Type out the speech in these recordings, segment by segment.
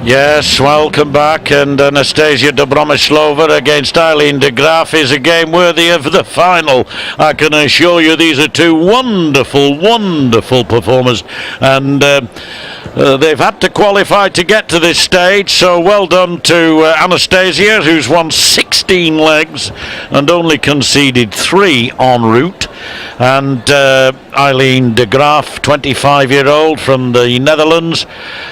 Yes, welcome back, and Anastasia Dobromyslova against Aileen de Graff is a game worthy of the final. I can assure you these are two wonderful, wonderful performers, and they've had to qualify to get to this stage, so well done to Anastasia, who's won 16 legs and only conceded 3 en route, and Aileen de Graff, 25-year-old from the Netherlands,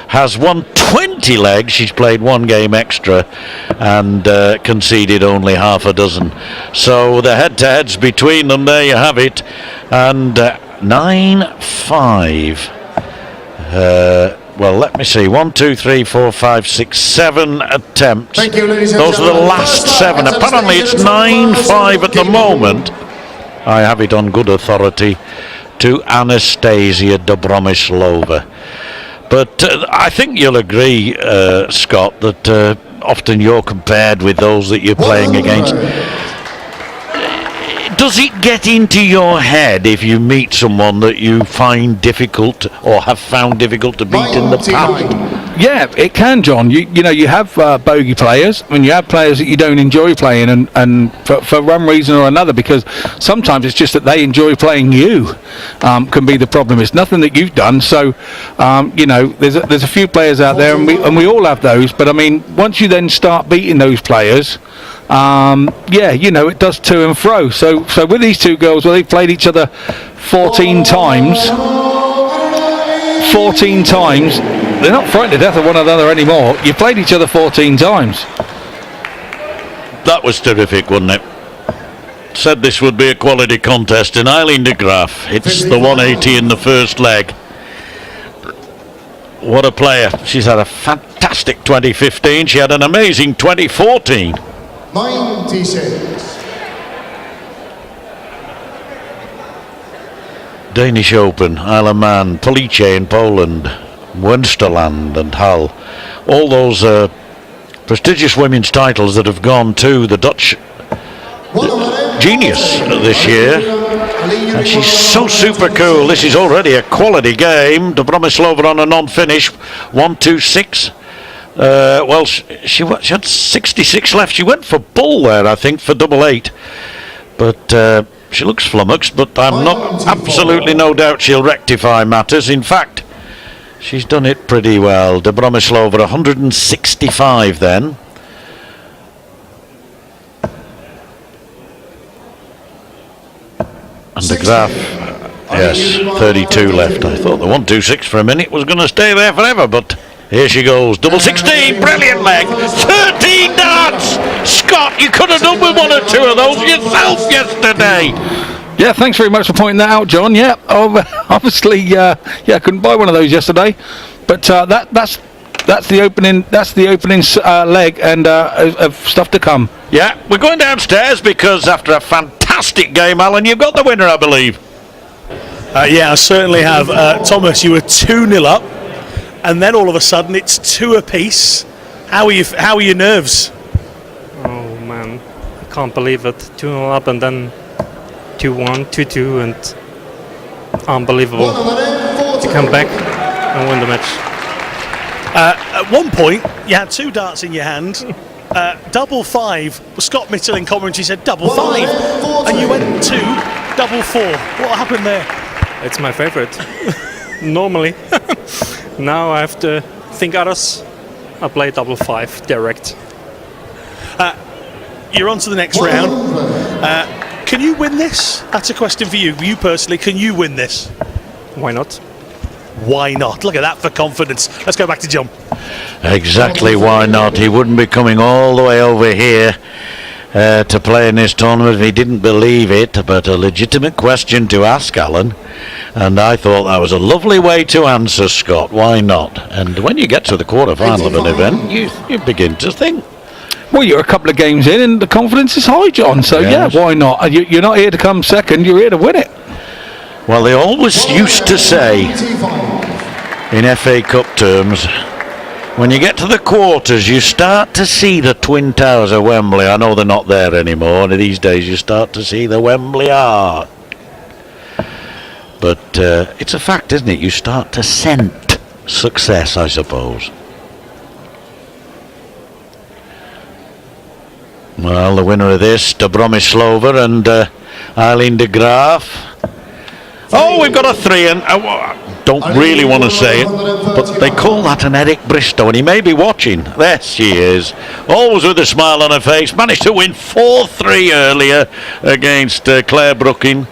has won 20 legs. She's played 1 game extra and conceded only half a dozen. So the head-to-heads between them, there you have it. And 9-5. Well, let me see. 1, 2, 3, 4, 5, 6, 7 attempts. Thank you, ladies and Those are the last 7. Apparently it's 9-5 at the moment. I have it on good authority to Anastasia Dobromyslova. But I think you'll agree, Scott, that often you're compared with those that you're playing against. Does it get into your head if you meet someone that you find difficult or have found difficult to beat in the past? Yeah, it can, John. You know, you have bogey players. I mean, you have players that you don't enjoy playing, and for one reason or another, because sometimes it's just that they enjoy playing you, can be the problem. It's nothing that you've done. So, you know, there's a few players out there, and we all have those. But I mean, once you then start beating those players, yeah, you know, it does to and fro. So with these two girls, well, they've played each other 14 times. 14 times. They're not frightened to death of one another anymore. You played each other 14 times. That was terrific, wasn't it? Said this would be a quality contest, and Aileen de Graff hits the 180 in the first leg. What a player. She's had a fantastic 2015. She had an amazing 2014. 96. Danish Open, Isle of Man, Police in Poland, Münsterland and Hull. All those prestigious women's titles that have gone to the Dutch genius this year. And she's so super cool. This is already a quality game. Dobromyslova on a non-finish. 1-2-6. Well, she had 66 left. She went for bull there, I think, for double 8. But she looks flummoxed, but I'm not absolutely no doubt she'll rectify matters. In fact, she's done it pretty well. Dobromyslova 165 then. And de Graff, yes, 32 left. I thought the 1-2-6 for a minute was going to stay there forever, but here she goes. Double 16, brilliant leg. 13 darts. Scott, you could have done with 1 or 2 of those yourself yesterday. Yeah, thanks very much for pointing that out, John. Yeah, obviously, yeah, I couldn't buy one of those yesterday, but that's the opening. That's the opening leg, and of stuff to come. Yeah, we're going downstairs because after a fantastic game, Alan, you've got the winner, I believe. Yeah, I certainly have. Thomas, you were 2-0 up, and then all of a sudden it's 2 apiece. How are your nerves? Oh man, I can't believe it. 2-0 up and then 2-1, 2-2, and unbelievable to come back and win the match. At one point, you had 2 darts in your hand. Double 5. Scott Mitchell in commentary said double 5, and you went to double 4. What happened there? It's my favorite. Normally. Now I have to think others. I play double 5 direct. You're on to the next round. Can you win this? That's a question for you. You personally, can you win this? Why not? Why not? Look at that for confidence. Let's go back to John. Exactly, why not? He wouldn't be coming all the way over here to play in this tournament if he didn't believe it, but a legitimate question to ask, Alan, and I thought that was a lovely way to answer, Scott. Why not? And when you get to the quarter-final of an event, you begin to think. Well, you're a couple of games in and the confidence is high, John, so yes. Yeah, why not? You're not here to come second, you're here to win it. Well, they always used to say in FA Cup terms, when you get to the quarters, you start to see the Twin Towers of Wembley. I know they're not there anymore, and these days you start to see the Wembley Arch. But it's a fact, isn't it? You start to scent success, I suppose. Well, the winner of this, Dobromyslova and Aileen de Graff. Oh, we've got a 3, and I don't really want to say it, but they call that an Eric Bristow, and he may be watching. There she is, always with a smile on her face. Managed to win 4-3 earlier against Claire Brooking.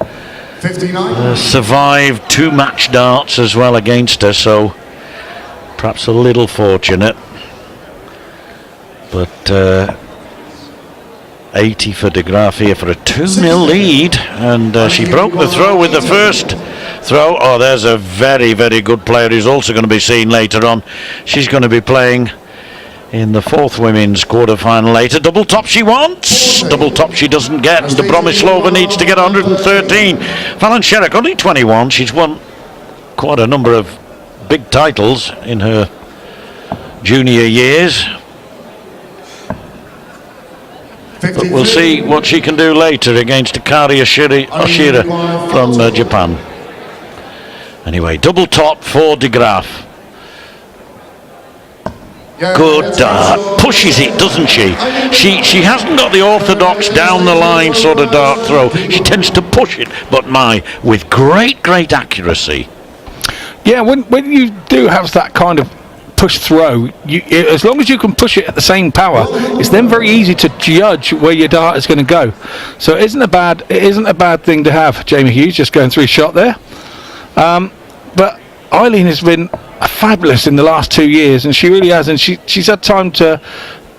59. Survived 2 match darts as well against her, so perhaps a little fortunate. But 80 for de Graff here for a 2-0 lead, and she broke the throw with the first throw. Oh, there's a very, very good player who's also going to be seen later on. She's going to be playing in the 4th women's quarter-final later. Double top she wants, double top she doesn't get, and Dobromyslova needs to get 113. Fallon Sherrock, only 21. She's won quite a number of big titles in her junior years. But we'll see what she can do later against Akari Oshira from Japan. Anyway, double top for de Graff. Good dart. Pushes it, doesn't she? She hasn't got the orthodox down the line sort of dart throw. She tends to push it, but with great accuracy. Yeah, when you do have that kind of push throw, as long as you can push it at the same power, it's then very easy to judge where your dart is going to go. So it isn't a bad thing to have. Jamie Hughes just going through his shot there, but Aileen has been fabulous in the last 2 years, and she really has, and she's had time to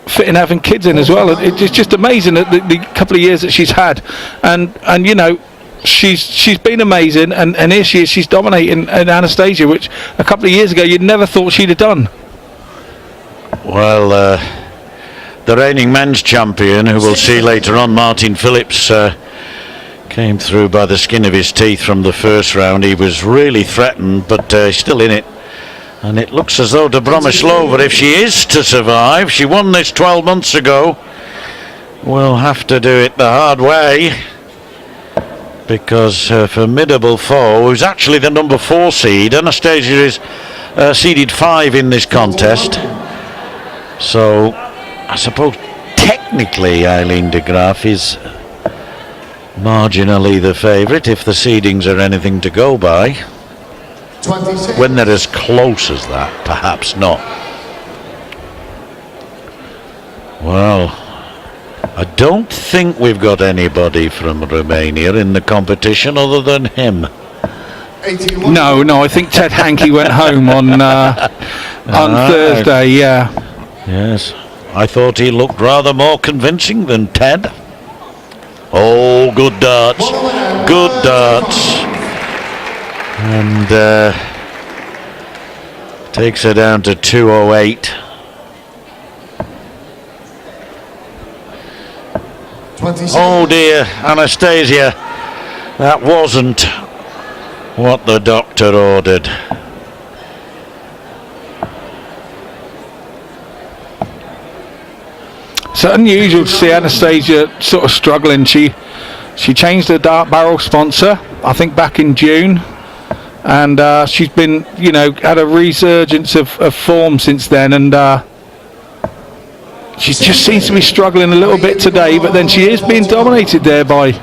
fit in having kids in as well. It's just amazing that the couple of years that she's had, and you know, she's been amazing, and here she is, she's dominating in Anastasia, which a couple of years ago you'd never thought she'd have done. Well, the reigning men's champion, who we'll see later on, Martin Phillips, came through by the skin of his teeth from the first round. He was really threatened, but he's still in it. And it looks as though Dobromyslova, if she is to survive, she won this 12 months ago, will have to do it the hard way, because her formidable foe, who's actually the number 4 seed, Anastasia is seeded 5 in this contest. So I suppose technically Aileen de Graff is marginally the favourite, if the seedings are anything to go by. 26. When they're as close as that, perhaps not. Well, I don't think we've got anybody from Romania in the competition other than him. 81. No, I think Ted Hankey went home on Thursday. Yeah. Yes, I thought he looked rather more convincing than Ted. Oh, good darts, good darts. And takes her down to 208. 27. Oh dear, Anastasia, that wasn't what the doctor ordered. It's unusual to see Anastasia sort of struggling. She changed her dart barrel sponsor, I think, back in June, and she's been, you know, had a resurgence of form since then, and she just seems to be struggling a little bit today, but then she is being dominated there by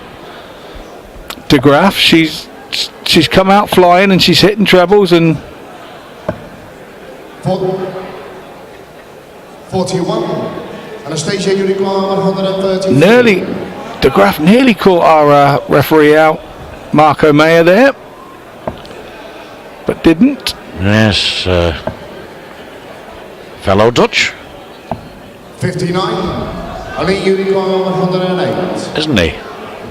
de Graff. She's come out flying, and she's hitting trebles, and 41. Anastasia, you require 130. nearly, de Graff nearly caught our referee out, Marco Mayer, there, but didn't. Yes, fellow Dutch, 59. Ali, you require 108. isn't he?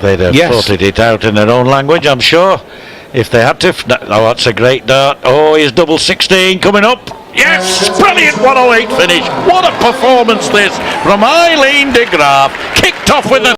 They'd have Yes. sorted it out in their own language, I'm sure, if they had to. Oh, that's a great dart. Oh, he's double 16 coming up. Yes, brilliant 108 finish. What a performance this from Aileen de Graff. Kicked off with a